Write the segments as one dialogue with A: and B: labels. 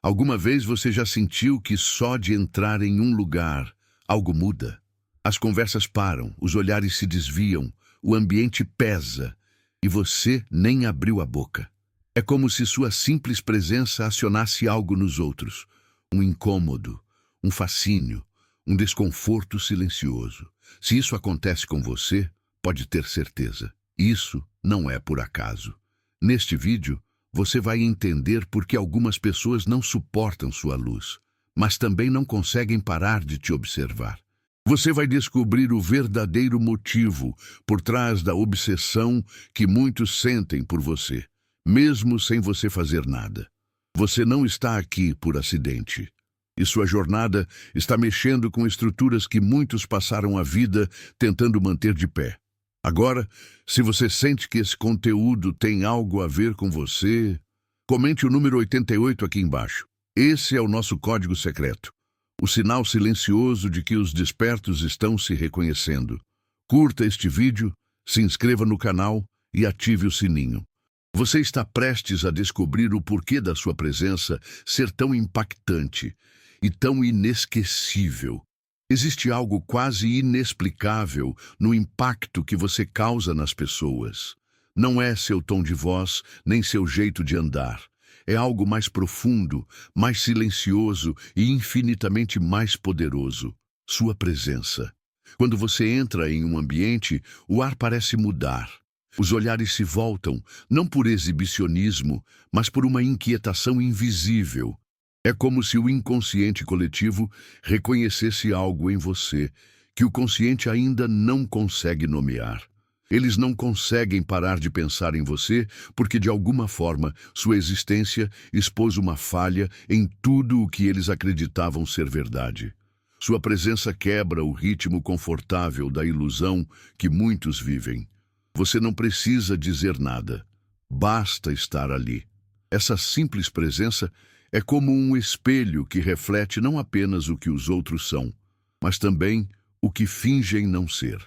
A: Alguma vez você já sentiu que só de entrar em um lugar, algo muda? As conversas param, os olhares se desviam, o ambiente pesa e você nem abriu a boca. É como se sua simples presença acionasse algo nos outros, um incômodo, um fascínio, um desconforto silencioso. Se isso acontece com você, pode ter certeza, isso não é por acaso. Neste vídeo, você vai entender por que algumas pessoas não suportam sua luz, mas também não conseguem parar de te observar. Você vai descobrir o verdadeiro motivo por trás da obsessão que muitos sentem por você, mesmo sem você fazer nada. Você não está aqui por acidente. E sua jornada está mexendo com estruturas que muitos passaram a vida tentando manter de pé. Agora, se você sente que esse conteúdo tem algo a ver com você, comente o número 88 aqui embaixo. Esse é o nosso código secreto, o sinal silencioso de que os despertos estão se reconhecendo. Curta este vídeo, se inscreva no canal e ative o sininho. Você está prestes a descobrir o porquê da sua presença ser tão impactante e tão inesquecível. Existe algo quase inexplicável no impacto que você causa nas pessoas. Não é seu tom de voz, nem seu jeito de andar. É algo mais profundo, mais silencioso e infinitamente mais poderoso. Sua presença. Quando você entra em um ambiente, o ar parece mudar. Os olhares se voltam, não por exibicionismo, mas por uma inquietação invisível. É como se o inconsciente coletivo reconhecesse algo em você que o consciente ainda não consegue nomear. Eles não conseguem parar de pensar em você porque, de alguma forma, sua existência expôs uma falha em tudo o que eles acreditavam ser verdade. Sua presença quebra o ritmo confortável da ilusão que muitos vivem. Você não precisa dizer nada. Basta estar ali. Essa simples presença é como um espelho que reflete não apenas o que os outros são, mas também o que fingem não ser.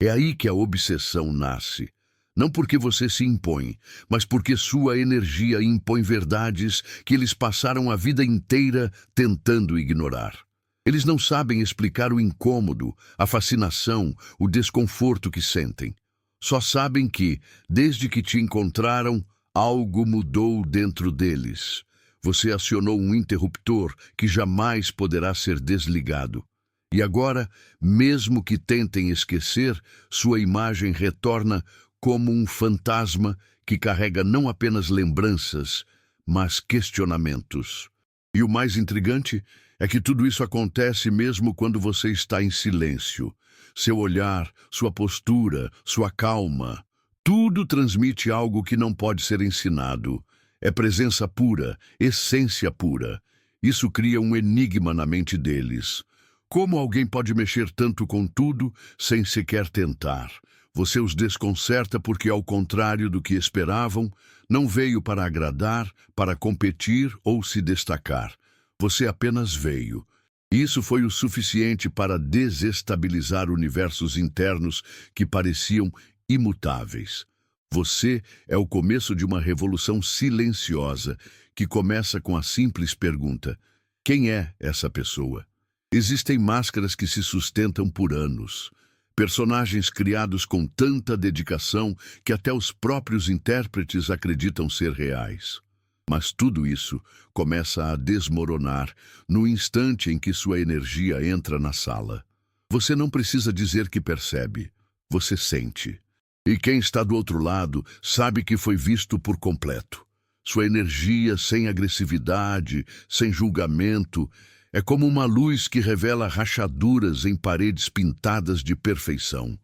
A: É aí que a obsessão nasce. Não porque você se impõe, mas porque sua energia impõe verdades que eles passaram a vida inteira tentando ignorar. Eles não sabem explicar o incômodo, a fascinação, o desconforto que sentem. Só sabem que, desde que te encontraram, algo mudou dentro deles. Você acionou um interruptor que jamais poderá ser desligado. E agora, mesmo que tentem esquecer, sua imagem retorna como um fantasma que carrega não apenas lembranças, mas questionamentos. E o mais intrigante é que tudo isso acontece mesmo quando você está em silêncio. Seu olhar, sua postura, sua calma, tudo transmite algo que não pode ser ensinado. É presença pura, essência pura. Isso cria um enigma na mente deles. Como alguém pode mexer tanto com tudo sem sequer tentar? Você os desconcerta porque, ao contrário do que esperavam, não veio para agradar, para competir ou se destacar. Você apenas veio. Isso foi o suficiente para desestabilizar universos internos que pareciam imutáveis. Você é o começo de uma revolução silenciosa que começa com a simples pergunta: quem é essa pessoa? Existem máscaras que se sustentam por anos, personagens criados com tanta dedicação que até os próprios intérpretes acreditam ser reais. Mas tudo isso começa a desmoronar no instante em que sua energia entra na sala. Você não precisa dizer que percebe, você sente. E quem está do outro lado sabe que foi visto por completo. Sua energia sem agressividade, sem julgamento, é como uma luz que revela rachaduras em paredes pintadas de perfeição.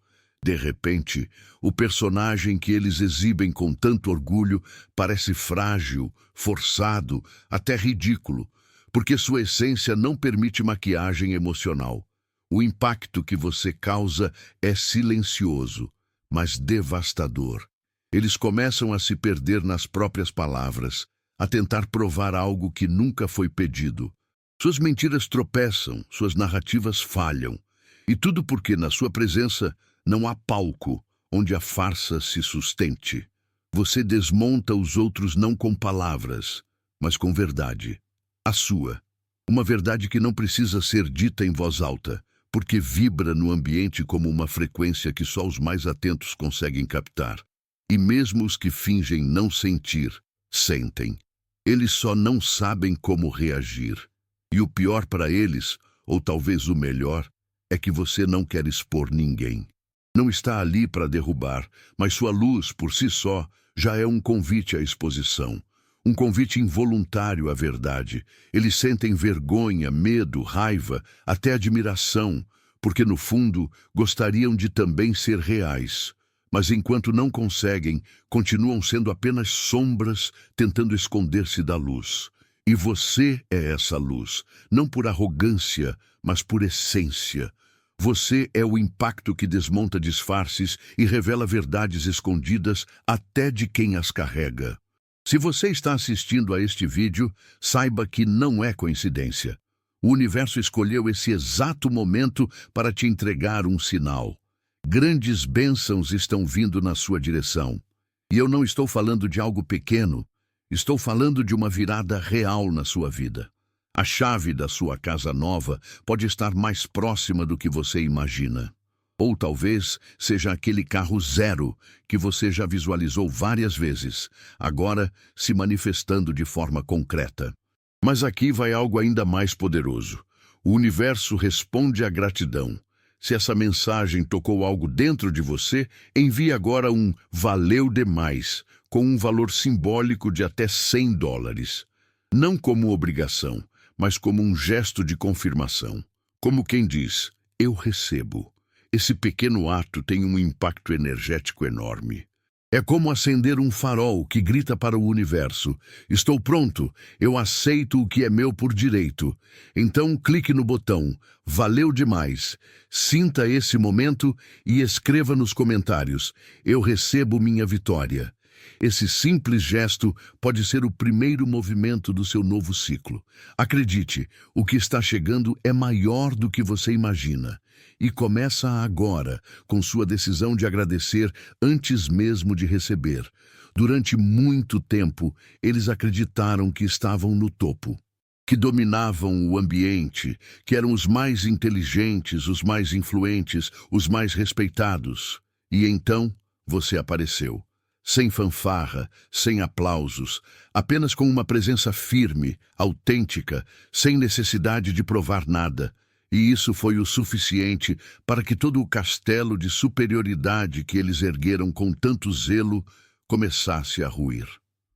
A: De repente, o personagem que eles exibem com tanto orgulho parece frágil, forçado, até ridículo, porque sua essência não permite maquiagem emocional. O impacto que você causa é silencioso, mas devastador. Eles começam a se perder nas próprias palavras, a tentar provar algo que nunca foi pedido. Suas mentiras tropeçam, suas narrativas falham. E tudo porque, na sua presença, não há palco onde a farsa se sustente. Você desmonta os outros não com palavras, mas com verdade. a sua. Uma verdade que não precisa ser dita em voz alta, porque vibra no ambiente como uma frequência que só os mais atentos conseguem captar. E mesmo os que fingem não sentir, sentem. Eles só não sabem como reagir. E o pior para eles, ou talvez o melhor, é que você não quer expor ninguém. Não está ali para derrubar, mas sua luz, por si só, já é um convite à exposição. Um convite involuntário à verdade. Eles sentem vergonha, medo, raiva, até admiração, porque no fundo gostariam de também ser reais. Mas enquanto não conseguem, continuam sendo apenas sombras tentando esconder-se da luz. E você é essa luz, não por arrogância, mas por essência. Você é o impacto que desmonta disfarces e revela verdades escondidas até de quem as carrega. Se você está assistindo a este vídeo, saiba que não é coincidência. O universo escolheu esse exato momento para te entregar um sinal. Grandes bênçãos estão vindo na sua direção. E eu não estou falando de algo pequeno, estou falando de uma virada real na sua vida. A chave da sua casa nova pode estar mais próxima do que você imagina. Ou talvez seja aquele carro zero que você já visualizou várias vezes, agora se manifestando de forma concreta. Mas aqui vai algo ainda mais poderoso. O universo responde à gratidão. Se essa mensagem tocou algo dentro de você, envie agora um "valeu demais", com um valor simbólico de até $100. Não como obrigação, mas como um gesto de confirmação. Como quem diz, eu recebo. Esse pequeno ato tem um impacto energético enorme. É como acender um farol que grita para o universo: estou pronto, eu aceito o que é meu por direito. Então clique no botão "Valeu demais", sinta esse momento e escreva nos comentários: eu recebo minha vitória. Esse simples gesto pode ser o primeiro movimento do seu novo ciclo. Acredite, o que está chegando é maior do que você imagina. E começa agora, com sua decisão de agradecer antes mesmo de receber. Durante muito tempo, eles acreditaram que estavam no topo, que dominavam o ambiente, que eram os mais inteligentes, os mais influentes, os mais respeitados. E então, você apareceu. Sem fanfarra, sem aplausos, apenas com uma presença firme, autêntica, sem necessidade de provar nada. E isso foi o suficiente para que todo o castelo de superioridade que eles ergueram com tanto zelo começasse a ruir.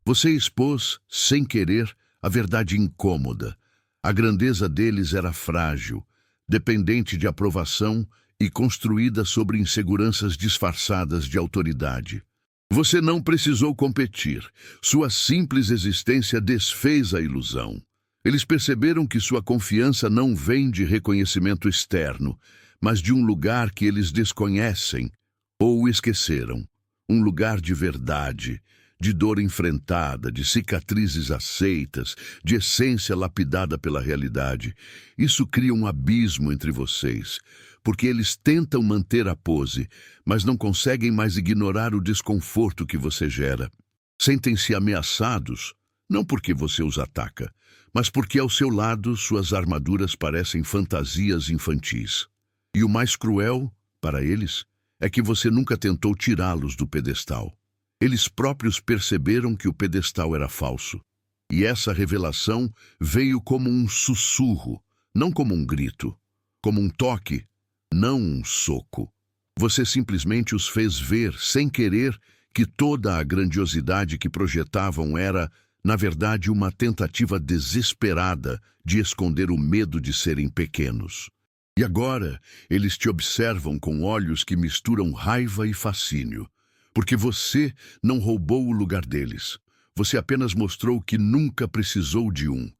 A: Você expôs, sem querer, a verdade incômoda. A grandeza deles era frágil, dependente de aprovação e construída sobre inseguranças disfarçadas de autoridade. Você não precisou competir. Sua simples existência desfez a ilusão. Eles perceberam que sua confiança não vem de reconhecimento externo, mas de um lugar que eles desconhecem ou esqueceram. Um lugar de verdade, de dor enfrentada, de cicatrizes aceitas, de essência lapidada pela realidade. Isso cria um abismo entre vocês, porque eles tentam manter a pose, mas não conseguem mais ignorar o desconforto que você gera. Sentem-se ameaçados, não porque você os ataca, mas porque ao seu lado suas armaduras parecem fantasias infantis. E o mais cruel, para eles, é que você nunca tentou tirá-los do pedestal. Eles próprios perceberam que o pedestal era falso. E essa revelação veio como um sussurro, não como um grito, como um toque, não um soco. Você simplesmente os fez ver, sem querer, que toda a grandiosidade que projetavam era, na verdade, uma tentativa desesperada de esconder o medo de serem pequenos. E agora, eles te observam com olhos que misturam raiva e fascínio, porque você não roubou o lugar deles. Você apenas mostrou que nunca precisou de um.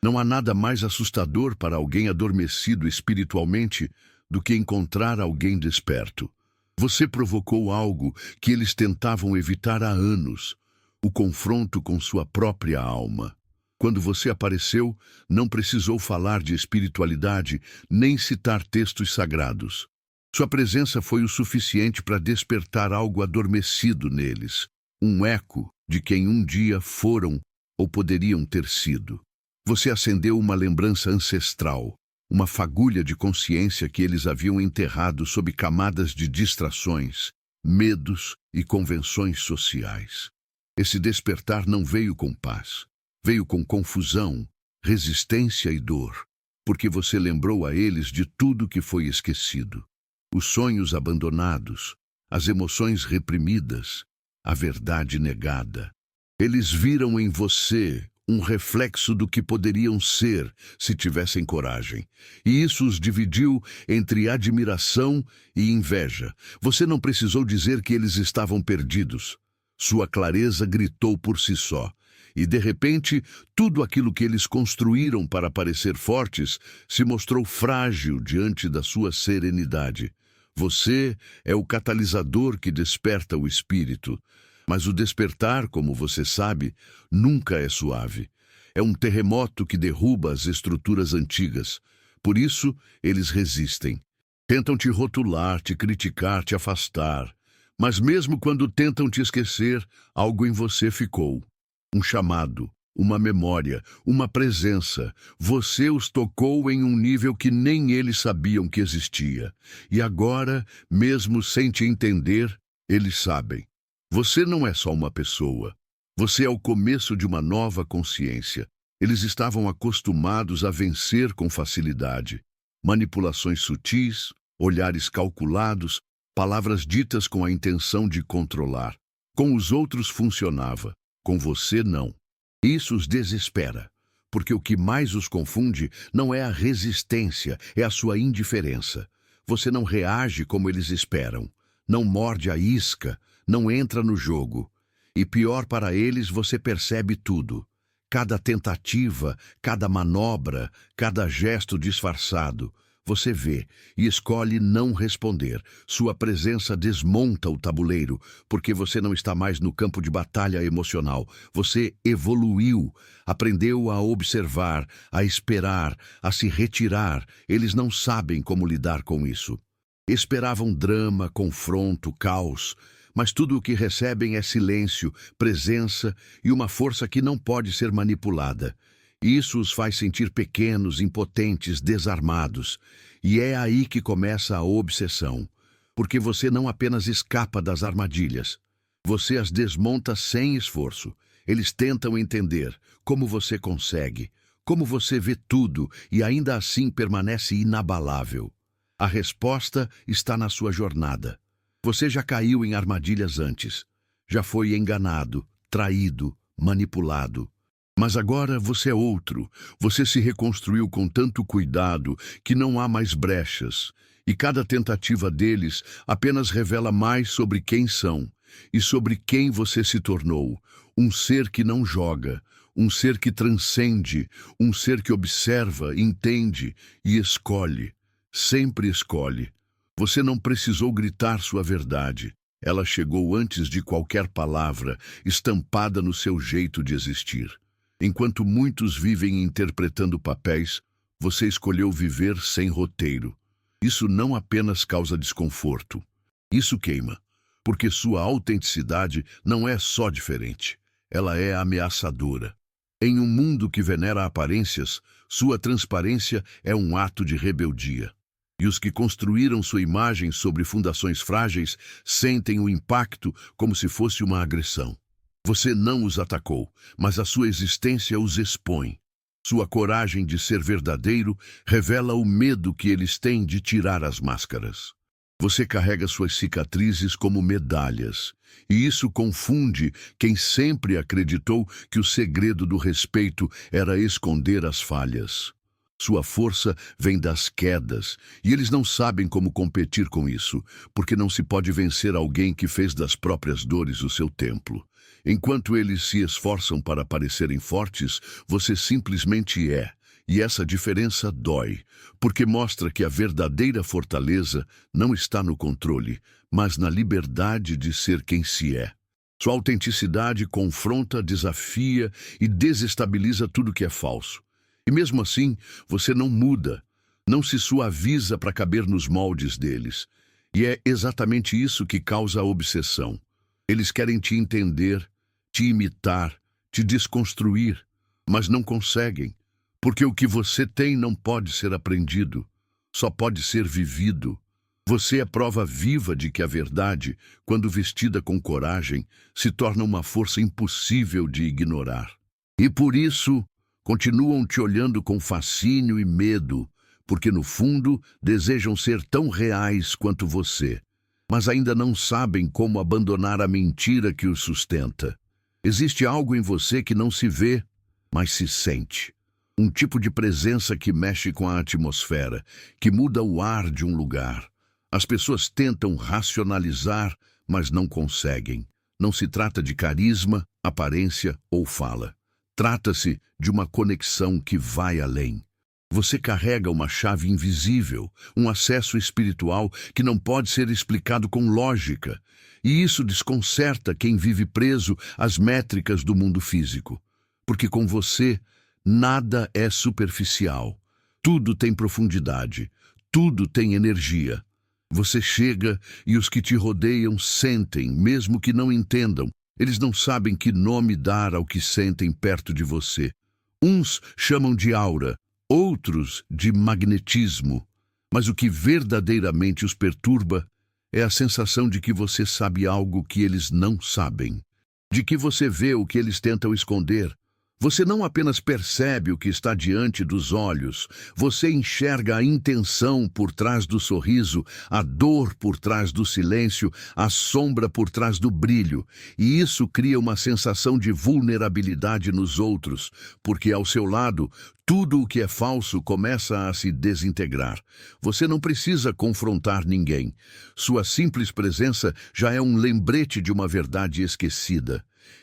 A: Não há nada mais assustador para alguém adormecido espiritualmente do que encontrar alguém desperto. Você provocou algo que eles tentavam evitar há anos, o confronto com sua própria alma. Quando você apareceu, não precisou falar de espiritualidade nem citar textos sagrados. Sua presença foi o suficiente para despertar algo adormecido neles, um eco de quem um dia foram ou poderiam ter sido. Você acendeu uma lembrança ancestral, uma fagulha de consciência que eles haviam enterrado sob camadas de distrações, medos e convenções sociais. Esse despertar não veio com paz, veio com confusão, resistência e dor, porque você lembrou a eles de tudo que foi esquecido. Os sonhos abandonados, as emoções reprimidas, a verdade negada. Eles viram em você um reflexo do que poderiam ser se tivessem coragem. E isso os dividiu entre admiração e inveja. Você não precisou dizer que eles estavam perdidos. Sua clareza gritou por si só. E, de repente, tudo aquilo que eles construíram para parecer fortes se mostrou frágil diante da sua serenidade. Você é o catalisador que desperta o espírito. Mas o despertar, como você sabe, nunca é suave. É um terremoto que derruba as estruturas antigas. Por isso, eles resistem. Tentam te rotular, te criticar, te afastar. Mas mesmo quando tentam te esquecer, algo em você ficou. Um chamado, uma memória, uma presença. Você os tocou em um nível que nem eles sabiam que existia. E agora, mesmo sem te entender, eles sabem. Você não é só uma pessoa. Você é o começo de uma nova consciência. Eles estavam acostumados a vencer com facilidade. Manipulações sutis, olhares calculados, palavras ditas com a intenção de controlar. Com os outros funcionava, com você não. Isso os desespera, porque o que mais os confunde não é a resistência, é a sua indiferença. Você não reage como eles esperam, não morde a isca, não entra no jogo. E pior para eles, você percebe tudo. Cada tentativa, cada manobra, cada gesto disfarçado. Você vê e escolhe não responder. Sua presença desmonta o tabuleiro, porque você não está mais no campo de batalha emocional. Você evoluiu, aprendeu a observar, a esperar, a se retirar. Eles não sabem como lidar com isso. Esperavam drama, confronto, caos. Mas tudo o que recebem é silêncio, presença e uma força que não pode ser manipulada. Isso os faz sentir pequenos, impotentes, desarmados. E é aí que começa a obsessão. Porque você não apenas escapa das armadilhas. Você as desmonta sem esforço. Eles tentam entender como você consegue, como você vê tudo e ainda assim permanece inabalável. A resposta está na sua jornada. Você já caiu em armadilhas antes. Já foi enganado, traído, manipulado. Mas agora você é outro. Você se reconstruiu com tanto cuidado que não há mais brechas. E cada tentativa deles apenas revela mais sobre quem são e sobre quem você se tornou. Um ser que não joga, um ser que transcende, um ser que observa, entende e escolhe. Sempre escolhe. Você não precisou gritar sua verdade. Ela chegou antes de qualquer palavra, estampada no seu jeito de existir. Enquanto muitos vivem interpretando papéis, você escolheu viver sem roteiro. Isso não apenas causa desconforto. Isso queima, porque sua autenticidade não é só diferente. Ela é ameaçadora. Em um mundo que venera aparências, sua transparência é um ato de rebeldia. E os que construíram sua imagem sobre fundações frágeis sentem o impacto como se fosse uma agressão. Você não os atacou, mas a sua existência os expõe. Sua coragem de ser verdadeiro revela o medo que eles têm de tirar as máscaras. Você carrega suas cicatrizes como medalhas, e isso confunde quem sempre acreditou que o segredo do respeito era esconder as falhas. Sua força vem das quedas, e eles não sabem como competir com isso, porque não se pode vencer alguém que fez das próprias dores o seu templo. Enquanto eles se esforçam para parecerem fortes, você simplesmente é. E essa diferença dói, porque mostra que a verdadeira fortaleza não está no controle, mas na liberdade de ser quem se é. Sua autenticidade confronta, desafia e desestabiliza tudo que é falso. E mesmo assim, você não muda, não se suaviza para caber nos moldes deles. E é exatamente isso que causa a obsessão. Eles querem te entender, te imitar, te desconstruir, mas não conseguem, Porque o que você tem não pode ser aprendido, só pode ser vivido. Você é prova viva de que a verdade, quando vestida com coragem, se torna uma força impossível de ignorar. E por isso, continuam te olhando com fascínio e medo, porque no fundo desejam ser tão reais quanto você, mas ainda não sabem como abandonar a mentira que os sustenta. Existe algo em você que não se vê, mas se sente. Um tipo de presença que mexe com a atmosfera, que muda o ar de um lugar. As pessoas tentam racionalizar, mas não conseguem. Não se trata de carisma, aparência ou fala. Trata-se de uma conexão que vai além. Você carrega uma chave invisível, um acesso espiritual que não pode ser explicado com lógica. E isso desconcerta quem vive preso às métricas do mundo físico. Porque com você, nada é superficial. Tudo tem profundidade, tudo tem energia. Você chega e os que te rodeiam sentem, mesmo que não entendam. Eles não sabem que nome dar ao que sentem perto de você. Uns chamam de aura, outros de magnetismo. Mas o que verdadeiramente os perturba é a sensação de que você sabe algo que eles não sabem. De que você vê o que eles tentam esconder. Você não apenas percebe o que está diante dos olhos, você enxerga a intenção por trás do sorriso, a dor por trás do silêncio, a sombra por trás do brilho. E isso cria uma sensação de vulnerabilidade nos outros, porque ao seu lado, tudo o que é falso começa a se desintegrar. Você não precisa confrontar ninguém. Sua simples presença já é um lembrete de uma verdade esquecida.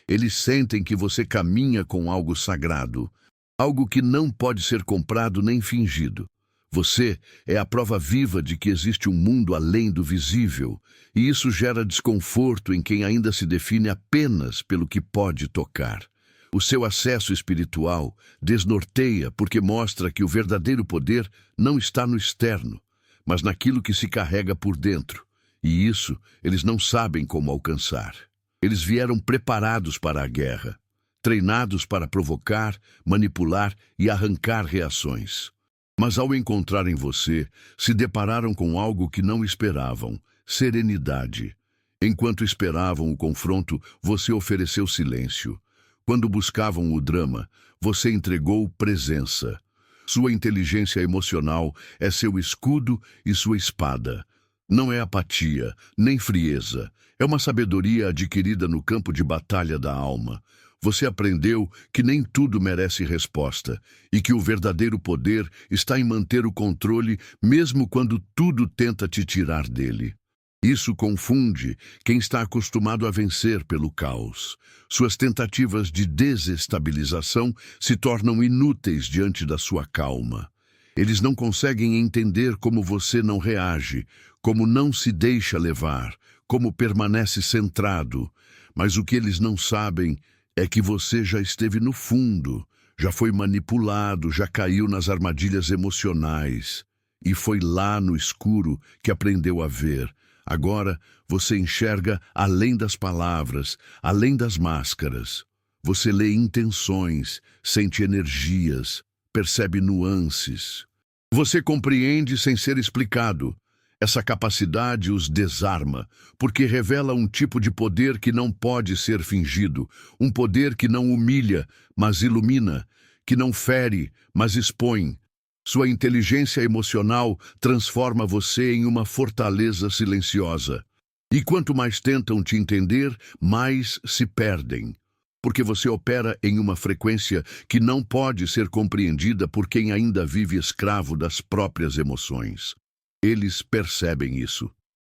A: Eles sentem que você caminha com algo sagrado, algo que não pode ser comprado nem fingido. Você é a prova viva de que existe um mundo além do visível, e isso gera desconforto em quem ainda se define apenas pelo que pode tocar. O seu acesso espiritual desnorteia porque mostra que o verdadeiro poder não está no externo, mas naquilo que se carrega por dentro, e isso eles não sabem como alcançar. Eles vieram preparados para a guerra, treinados para provocar, manipular e arrancar reações. Mas ao encontrarem você, se depararam com algo que não esperavam: serenidade. Enquanto esperavam o confronto, você ofereceu silêncio. Quando buscavam o drama, você entregou presença. Sua inteligência emocional é seu escudo e sua espada. Não é apatia, nem frieza. É uma sabedoria adquirida no campo de batalha da alma. Você aprendeu que nem tudo merece resposta e que o verdadeiro poder está em manter o controle mesmo quando tudo tenta te tirar dele. Isso confunde quem está acostumado a vencer pelo caos. Suas tentativas de desestabilização se tornam inúteis diante da sua calma. Eles não conseguem entender como você não reage, como não se deixa levar, como permanece centrado. Mas o que eles não sabem é que você já esteve no fundo, já foi manipulado, já caiu nas armadilhas emocionais. E foi lá no escuro que aprendeu a ver. Agora você enxerga além das palavras, além das máscaras. Você lê intenções, sente energias, percebe nuances. Você compreende sem ser explicado. Essa capacidade os desarma, porque revela um tipo de poder que não pode ser fingido, um poder que não humilha, mas ilumina, que não fere, mas expõe. Sua inteligência emocional transforma você em uma fortaleza silenciosa. E quanto mais tentam te entender, mais se perdem. Porque você opera em uma frequência que não pode ser compreendida por quem ainda vive escravo das próprias emoções. Eles percebem isso.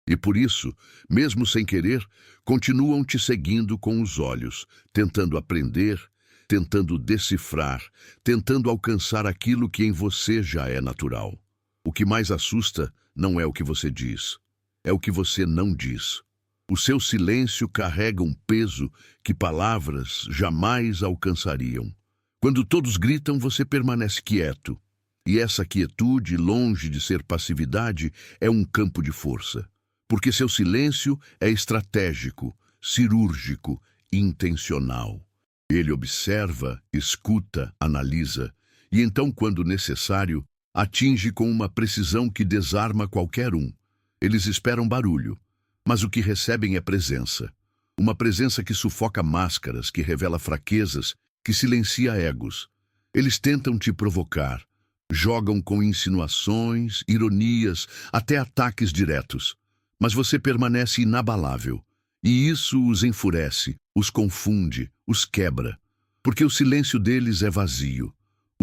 A: E por isso, mesmo sem querer, continuam te seguindo com os olhos, tentando aprender, tentando decifrar, tentando alcançar aquilo que em você já é natural. O que mais assusta não é o que você diz, é o que você não diz. O seu silêncio carrega um peso que palavras jamais alcançariam. Quando todos gritam, você permanece quieto. E essa quietude, longe de ser passividade, é um campo de força. Porque seu silêncio é estratégico, cirúrgico, intencional. Ele observa, escuta, analisa, e então, quando necessário, atinge com uma precisão que desarma qualquer um. Eles esperam barulho, mas o que recebem é presença. Uma presença que sufoca máscaras, que revela fraquezas, que silencia egos. Eles tentam te provocar, jogam com insinuações, ironias, até ataques diretos. Mas você permanece inabalável. E isso os enfurece, os confunde, os quebra. Porque o silêncio deles é vazio.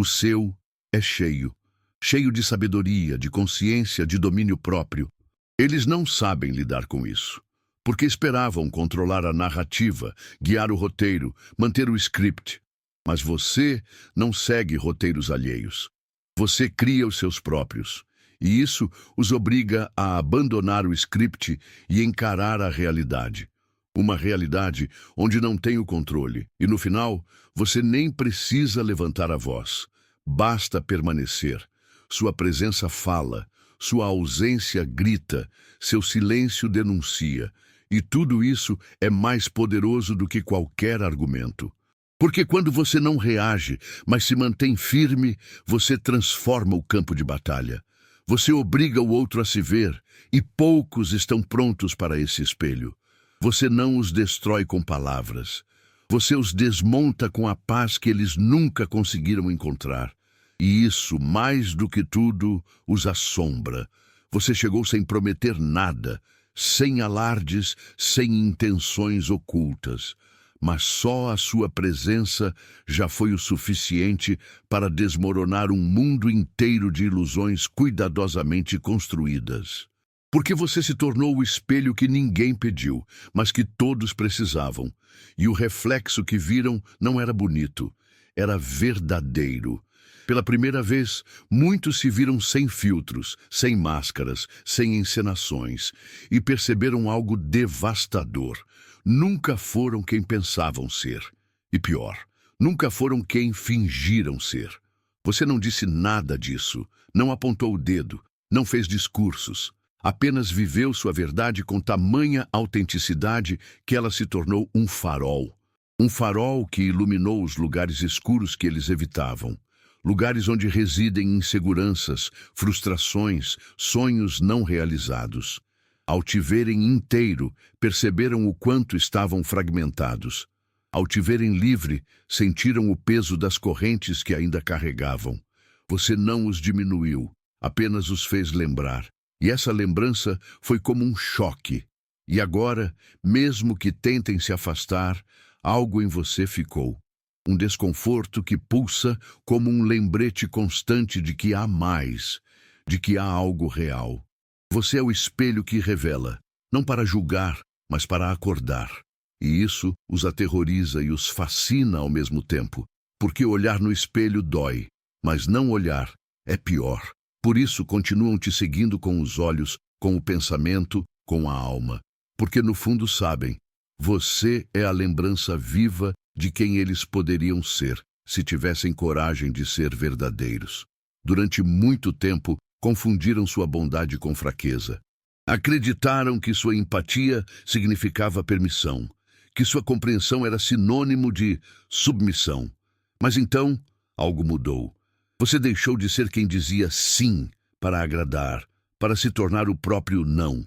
A: O seu é cheio. Cheio de sabedoria, de consciência, de domínio próprio. Eles não sabem lidar com isso. Porque esperavam controlar a narrativa, guiar o roteiro, manter o script. Mas você não segue roteiros alheios. Você cria os seus próprios. E isso os obriga a abandonar o script e encarar a realidade. Uma realidade onde não tem o controle. E no final, você nem precisa levantar a voz. Basta permanecer. Sua presença fala, sua ausência grita, seu silêncio denuncia. E tudo isso é mais poderoso do que qualquer argumento. Porque quando você não reage, mas se mantém firme, você transforma o campo de batalha. Você obriga o outro a se ver, e poucos estão prontos para esse espelho. Você não os destrói com palavras. Você os desmonta com a paz que eles nunca conseguiram encontrar. E isso, mais do que tudo, os assombra. Você chegou sem prometer nada, sem alardes, sem intenções ocultas. Mas só a sua presença já foi o suficiente para desmoronar um mundo inteiro de ilusões cuidadosamente construídas. Porque você se tornou o espelho que ninguém pediu, mas que todos precisavam. E o reflexo que viram não era bonito, era verdadeiro. Pela primeira vez, muitos se viram sem filtros, sem máscaras, sem encenações, e perceberam algo devastador. Nunca foram quem pensavam ser. E pior, nunca foram quem fingiram ser. Você não disse nada disso, não apontou o dedo, não fez discursos. Apenas viveu sua verdade com tamanha autenticidade que ela se tornou um farol. Um farol que iluminou os lugares escuros que eles evitavam. Lugares onde residem inseguranças, frustrações, sonhos não realizados. Ao te verem inteiro, perceberam o quanto estavam fragmentados. Ao te verem livre, sentiram o peso das correntes que ainda carregavam. Você não os diminuiu, apenas os fez lembrar. E essa lembrança foi como um choque. E agora, mesmo que tentem se afastar, algo em você ficou. Um desconforto que pulsa como um lembrete constante de que há mais, de que há algo real. Você é o espelho que revela, não para julgar, mas para acordar. E isso os aterroriza e os fascina ao mesmo tempo, porque olhar no espelho dói, mas não olhar é pior. Por isso continuam te seguindo com os olhos, com o pensamento, com a alma. Porque no fundo sabem, você é a lembrança viva de quem eles poderiam ser, se tivessem coragem de ser verdadeiros. Durante muito tempo, confundiram sua bondade com fraqueza. Acreditaram que sua empatia significava permissão, que sua compreensão era sinônimo de submissão. Mas então, algo mudou. Você deixou de ser quem dizia sim para agradar, para se tornar o próprio não.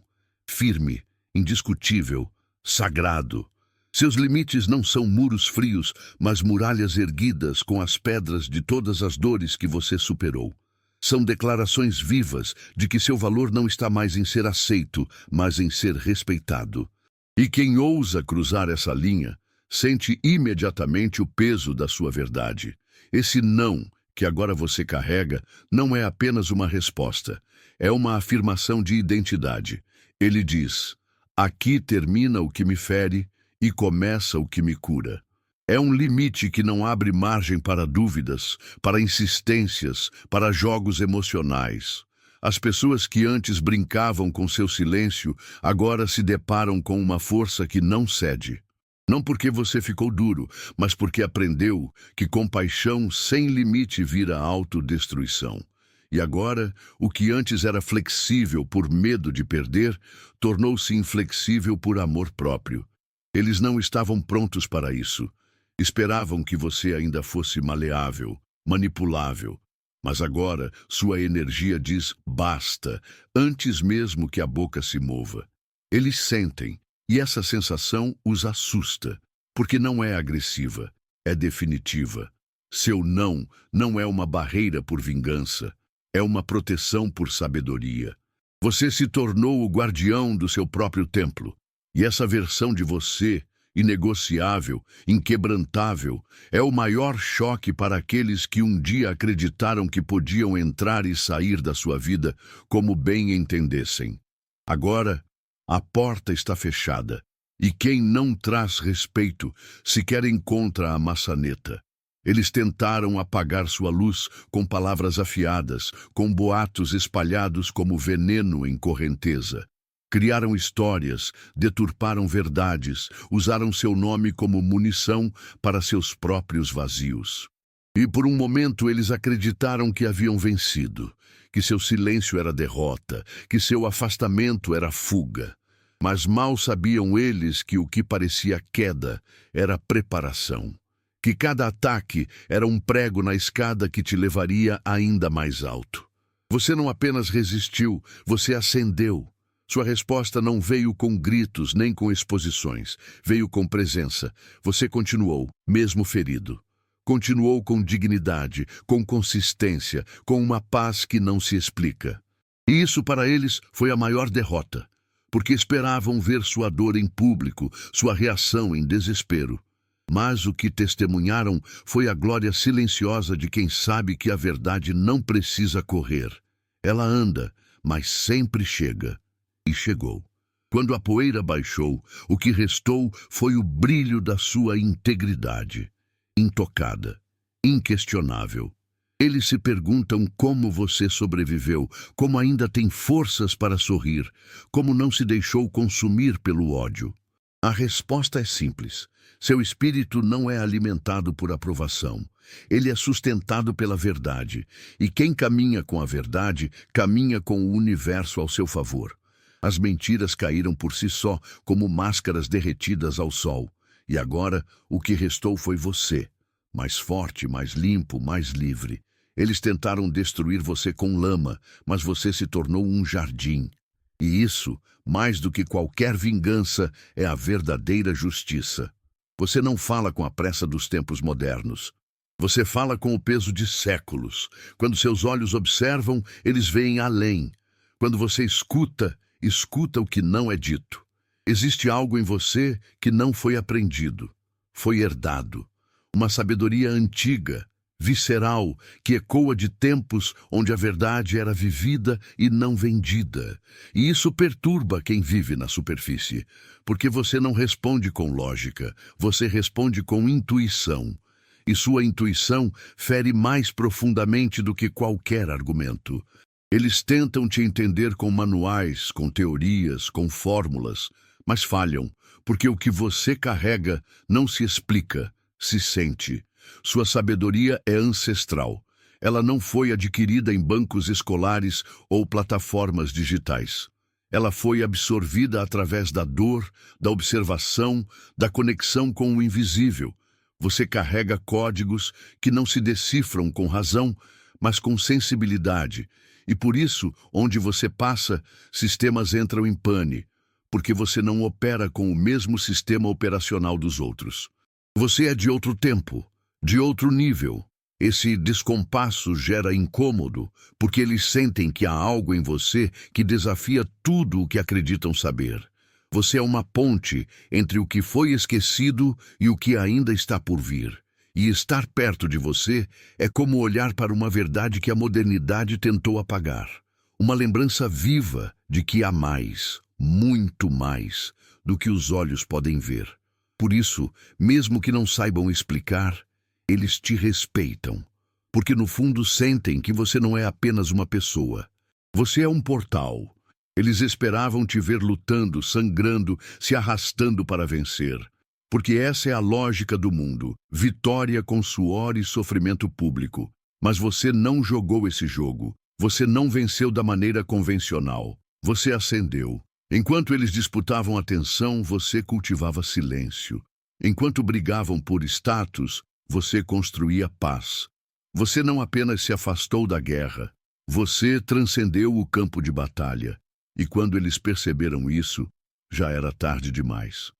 A: Firme, indiscutível, sagrado. Seus limites não são muros frios, mas muralhas erguidas com as pedras de todas as dores que você superou. São declarações vivas de que seu valor não está mais em ser aceito, mas em ser respeitado. E quem ousa cruzar essa linha, sente imediatamente o peso da sua verdade. Esse não que agora você carrega não é apenas uma resposta, é uma afirmação de identidade. Ele diz, aqui termina o que me fere e começa o que me cura. É um limite que não abre margem para dúvidas, para insistências, para jogos emocionais. As pessoas que antes brincavam com seu silêncio, agora se deparam com uma força que não cede. Não porque você ficou duro, mas porque aprendeu que compaixão sem limite vira autodestruição. E agora, o que antes era flexível por medo de perder, tornou-se inflexível por amor próprio. Eles não estavam prontos para isso. Esperavam que você ainda fosse maleável, manipulável. Mas agora sua energia diz basta, antes mesmo que a boca se mova. Eles sentem, e essa sensação os assusta, porque não é agressiva, é definitiva. Seu não é uma barreira por vingança, é uma proteção por sabedoria. Você se tornou o guardião do seu próprio templo, e essa versão de você, inegociável, inquebrantável, é o maior choque para aqueles que um dia acreditaram que podiam entrar e sair da sua vida como bem entendessem. Agora, a porta está fechada, e quem não traz respeito sequer encontra a maçaneta. Eles tentaram apagar sua luz com palavras afiadas, com boatos espalhados como veneno em correnteza. Criaram histórias, deturparam verdades, usaram seu nome como munição para seus próprios vazios. E por um momento eles acreditaram que haviam vencido, que seu silêncio era derrota, que seu afastamento era fuga. Mas mal sabiam eles que o que parecia queda era preparação, que cada ataque era um prego na escada que te levaria ainda mais alto. Você não apenas resistiu, você ascendeu. Sua resposta não veio com gritos nem com exposições, veio com presença. Você continuou, mesmo ferido. Continuou com dignidade, com consistência, com uma paz que não se explica. E isso para eles foi a maior derrota, porque esperavam ver sua dor em público, sua reação em desespero. Mas o que testemunharam foi a glória silenciosa de quem sabe que a verdade não precisa correr. Ela anda, mas sempre chega. E chegou. Quando a poeira baixou, o que restou foi o brilho da sua integridade. Intocada, inquestionável. Eles se perguntam como você sobreviveu, como ainda tem forças para sorrir, como não se deixou consumir pelo ódio. A resposta é simples. Seu espírito não é alimentado por aprovação. Ele é sustentado pela verdade. E quem caminha com a verdade, caminha com o universo ao seu favor. As mentiras caíram por si só, como máscaras derretidas ao sol. E agora, o que restou foi você. Mais forte, mais limpo, mais livre. Eles tentaram destruir você com lama, mas você se tornou um jardim. E isso, mais do que qualquer vingança, é a verdadeira justiça. Você não fala com a pressa dos tempos modernos. Você fala com o peso de séculos. Quando seus olhos observam, eles veem além. Quando você escuta o que não é dito. Existe algo em você que não foi aprendido, foi herdado. Uma sabedoria antiga, visceral, que ecoa de tempos onde a verdade era vivida e não vendida. E isso perturba quem vive na superfície, porque você não responde com lógica, você responde com intuição. E sua intuição fere mais profundamente do que qualquer argumento. Eles tentam te entender com manuais, com teorias, com fórmulas, mas falham, porque o que você carrega não se explica, se sente. Sua sabedoria é ancestral. Ela não foi adquirida em bancos escolares ou plataformas digitais. Ela foi absorvida através da dor, da observação, da conexão com o invisível. Você carrega códigos que não se decifram com razão, mas com sensibilidade. E por isso, onde você passa, sistemas entram em pane, porque você não opera com o mesmo sistema operacional dos outros. Você é de outro tempo, de outro nível. Esse descompasso gera incômodo, porque eles sentem que há algo em você que desafia tudo o que acreditam saber. Você é uma ponte entre o que foi esquecido e o que ainda está por vir. E estar perto de você é como olhar para uma verdade que a modernidade tentou apagar. Uma lembrança viva de que há mais, muito mais, do que os olhos podem ver. Por isso, mesmo que não saibam explicar, eles te respeitam. Porque no fundo sentem que você não é apenas uma pessoa. Você é um portal. Eles esperavam te ver lutando, sangrando, se arrastando para vencer. Porque essa é a lógica do mundo, vitória com suor e sofrimento público. Mas você não jogou esse jogo, você não venceu da maneira convencional, você ascendeu. Enquanto eles disputavam atenção, você cultivava silêncio. Enquanto brigavam por status, você construía paz. Você não apenas se afastou da guerra, você transcendeu o campo de batalha. E quando eles perceberam isso, já era tarde demais.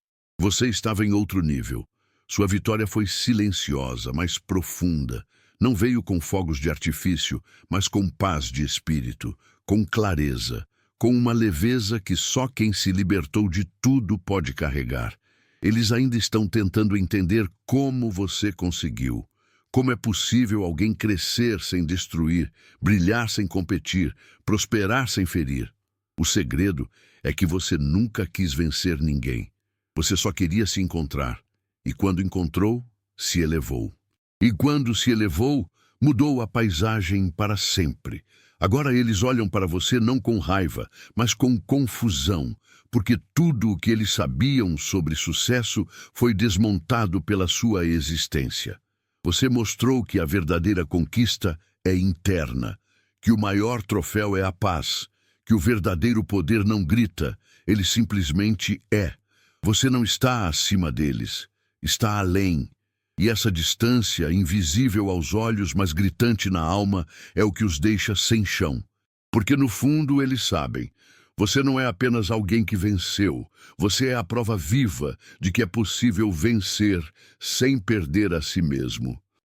A: Você estava em outro nível. Sua vitória foi silenciosa, mas profunda. Não veio com fogos de artifício, mas com paz de espírito, com clareza, com uma leveza que só quem se libertou de tudo pode carregar. Eles ainda estão tentando entender como você conseguiu. Como é possível alguém crescer sem destruir, brilhar sem competir, prosperar sem ferir? O segredo é que você nunca quis vencer ninguém. Você só queria se encontrar. E quando encontrou, se elevou. E quando se elevou, mudou a paisagem para sempre. Agora eles olham para você não com raiva, mas com confusão, porque tudo o que eles sabiam sobre sucesso foi desmontado pela sua existência. Você mostrou que a verdadeira conquista é interna, que o maior troféu é a paz, que o verdadeiro poder não grita, ele simplesmente é. Você não está acima deles, está além. E essa distância, invisível aos olhos, mas gritante na alma, é o que os deixa sem chão. Porque no fundo eles sabem, você não é apenas alguém que venceu, você é a prova viva de que é possível vencer sem perder a si mesmo.